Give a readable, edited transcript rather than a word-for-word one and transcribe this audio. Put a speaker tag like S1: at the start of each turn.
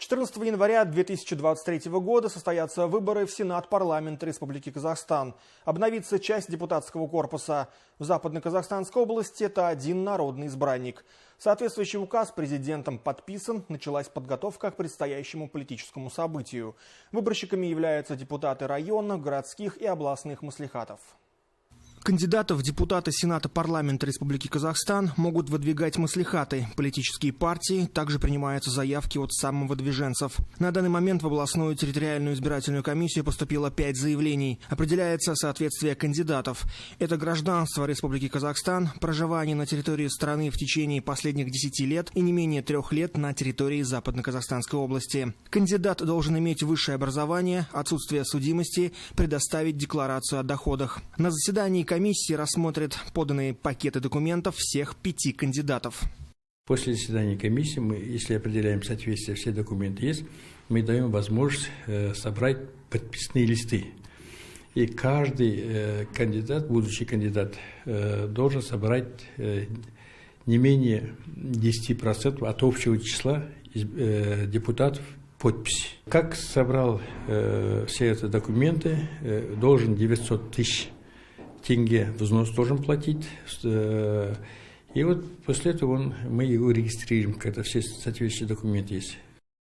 S1: 14 января 2023 года состоятся выборы в Сенат парламента Республики Казахстан. Обновится часть депутатского корпуса. В Западно-Казахстанской области это один народный избранник. Соответствующий указ президентом подписан, началась подготовка к предстоящему политическому событию. Выборщиками являются депутаты районных, городских и областных маслихатов. Кандидатов в депутаты Сената парламента Республики Казахстан могут выдвигать маслихаты. Политические партии, также принимаются заявки от самовыдвиженцев. На данный момент в областную территориальную избирательную комиссию поступило 5 заявлений. Определяется соответствие кандидатов. Это гражданство Республики Казахстан, проживание на территории страны в течение последних 10 лет и не менее 3 лет на территории Западно-Казахстанской области. Кандидат должен иметь высшее образование, отсутствие судимости, предоставить декларацию о доходах. На заседании комиссии рассмотрит поданные пакеты документов всех 5 кандидатов.
S2: После заседания комиссии мы, если определяем соответствие, все документы есть, мы даем возможность собрать подписные листы. И каждый кандидат, будущий кандидат, должен собрать не менее 10% от общего числа депутатов подписи. Как собрал все эти документы, должен 900 тысяч тенге взнос должен платить. И вот после этого мы его регистрируем, когда все соответствующие документы есть.